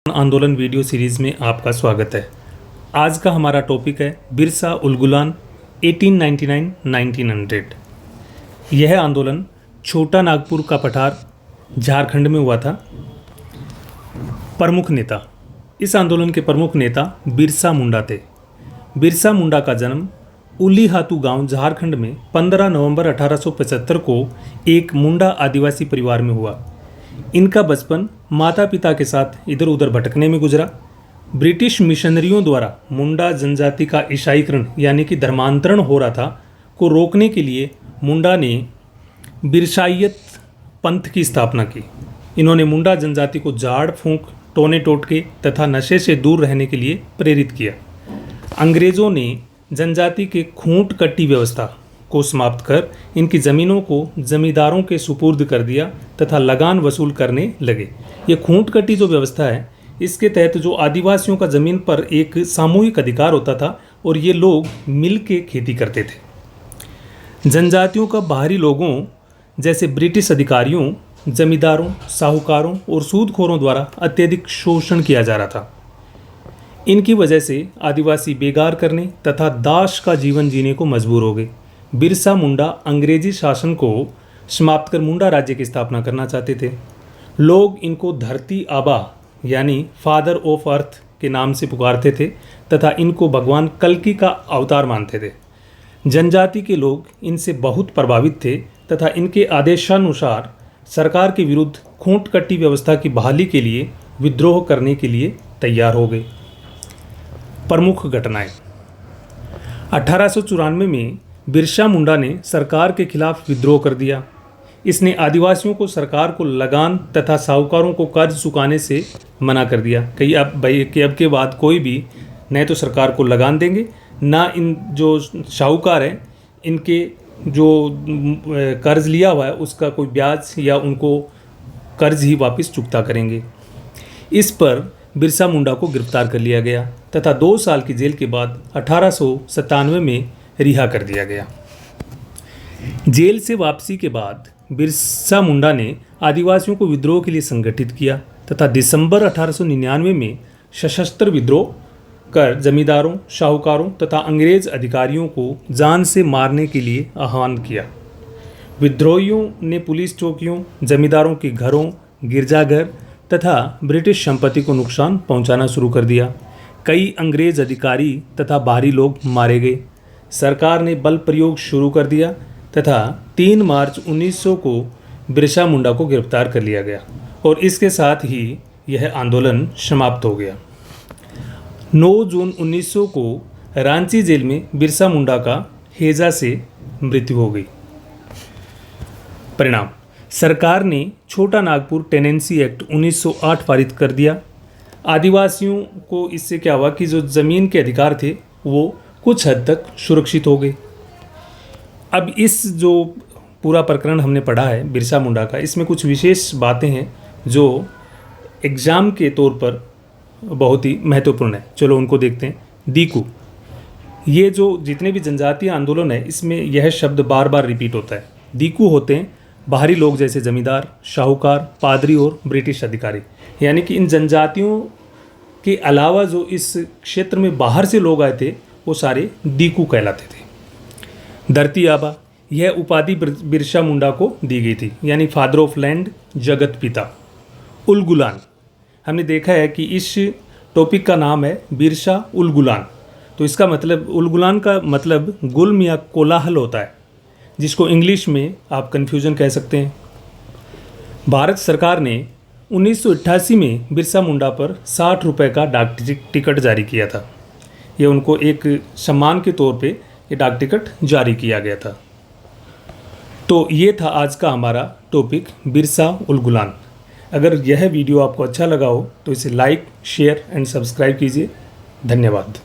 आंदोलन video series में आपका स्वागत है। आज का हमारा टॉपिक है बिरसा उलगुलान 1899-1900। यह आंदोलन छोटा नागपुर का पठार झारखंड में हुआ था। प्रमुख नेता, इस आंदोलन के प्रमुख नेता बिरसा मुंडा थे। बिरसा मुंडा का जन्म उलीहातू गांव झारखंड में 15 नवंबर 1875 को एक मुंडा आदिवासी परिवार में हुआ। इनका बचपन माता पिता के साथ इधर उधर भटकने में गुजरा। ब्रिटिश मिशनरियों द्वारा मुंडा जनजाति का ईसाईकरण यानी कि धर्मांतरण हो रहा था को रोकने के लिए मुंडा ने बिरसाइयत पंथ की स्थापना की। इन्होंने मुंडा जनजाति को झाड़ फूंक, टोने टोटके तथा नशे से दूर रहने के लिए प्रेरित किया। अंग्रेज़ों ने जनजाति के खूंट कट्टी व्यवस्था को समाप्त कर इनकी ज़मीनों को जमींदारों के सुपुर्द कर दिया तथा लगान वसूल करने लगे। ये खूंट कट्टी जो व्यवस्था है, इसके तहत जो आदिवासियों का ज़मीन पर एक सामूहिक अधिकार होता था और ये लोग मिल के खेती करते थे। जनजातियों का बाहरी लोगों जैसे ब्रिटिश अधिकारियों, जमींदारों, साहूकारों और सूदखोरों द्वारा अत्यधिक शोषण किया जा रहा था। इनकी वजह से आदिवासी बेगार करने तथा दास का जीवन जीने को मजबूर हो गए। बिरसा मुंडा अंग्रेजी शासन को समाप्त कर मुंडा राज्य की स्थापना करना चाहते थे। लोग इनको धरती आबा यानी फादर ऑफ अर्थ के नाम से पुकारते थे तथा इनको भगवान कल्कि का अवतार मानते थे। जनजाति के लोग इनसे बहुत प्रभावित थे तथा इनके आदेशानुसार सरकार के विरुद्ध खूंट कट्टी व्यवस्था की बहाली के लिए विद्रोह करने के लिए तैयार हो गए। प्रमुख घटनाएं। 1894 में बिरसा मुंडा ने सरकार के खिलाफ विद्रोह कर दिया। इसने आदिवासियों को सरकार को लगान तथा साहूकारों को कर्ज चुकाने से मना कर दिया। कहीं अब के बाद कोई भी न तो सरकार को लगान देंगे, ना इन जो साहूकार हैं इनके जो कर्ज लिया हुआ है उसका कोई ब्याज या उनको कर्ज ही वापस चुकता करेंगे। इस पर बिरसा मुंडा को गिरफ्तार कर लिया गया तथा 2 साल की जेल के बाद 1897 में रिहा कर दिया गया। जेल से वापसी के बाद बिरसा मुंडा ने आदिवासियों को विद्रोह के लिए संगठित किया तथा दिसंबर 1899 में सशस्त्र विद्रोह कर जमींदारों, साहूकारों तथा अंग्रेज अधिकारियों को जान से मारने के लिए आह्वान किया। विद्रोहियों ने पुलिस चौकियों, जमींदारों के घरों, गिरजाघर तथा ब्रिटिश संपत्ति को नुकसान पहुंचाना शुरू कर दिया। कई अंग्रेज अधिकारी तथा बाहरी लोग मारे गए। सरकार ने बल प्रयोग शुरू कर दिया तथा 3 मार्च 1900 को बिरसा मुंडा को गिरफ्तार कर लिया गया और इसके साथ ही यह आंदोलन समाप्त हो गया। 9 जून 1900 को रांची जेल में बिरसा मुंडा का हैजा से मृत्यु हो गई। परिणाम, सरकार ने छोटा नागपुर टेनेंसी एक्ट 1908 पारित कर दिया। आदिवासियों को इससे क्या हुआ कि जो ज़मीन के अधिकार थे वो कुछ हद तक सुरक्षित हो गए। अब इस जो पूरा प्रकरण हमने पढ़ा है बिरसा मुंडा का, इसमें कुछ विशेष बातें हैं जो एग्ज़ाम के तौर पर बहुत ही महत्वपूर्ण है। चलो उनको देखते हैं। दीकू, ये जो जितने भी जनजातीय आंदोलन है इसमें यह शब्द बार बार रिपीट होता है। दीकू होते हैं बाहरी लोग जैसे जमींदार, साहूकार, पादरी और ब्रिटिश अधिकारी। यानी कि इन जनजातियों के अलावा जो इस क्षेत्र में बाहर से लोग आए थे वो सारे दीकू कहलाते थे। धरती आबा, यह उपाधि बिरसा मुंडा को दी गई थी, यानी फादर ऑफ लैंड, जगत पिता। उलगुलान, हमने देखा है कि इस टॉपिक का नाम है बिरसा उलगुलान। तो इसका मतलब, उलगुलान का मतलब गुल्म या कोलाहल होता है, जिसको इंग्लिश में आप कन्फ्यूजन कह सकते हैं। भारत सरकार ने 1988 में बिरसा मुंडा पर 60 रुपये का डाक टिकट जारी किया था। ये उनको एक सम्मान के तौर पे ये डाक टिकट जारी किया गया था। तो ये था आज का हमारा टॉपिक बिरसा उलगुलान। अगर यह वीडियो आपको अच्छा लगा हो तो इसे लाइक, शेयर एंड सब्सक्राइब कीजिए। धन्यवाद।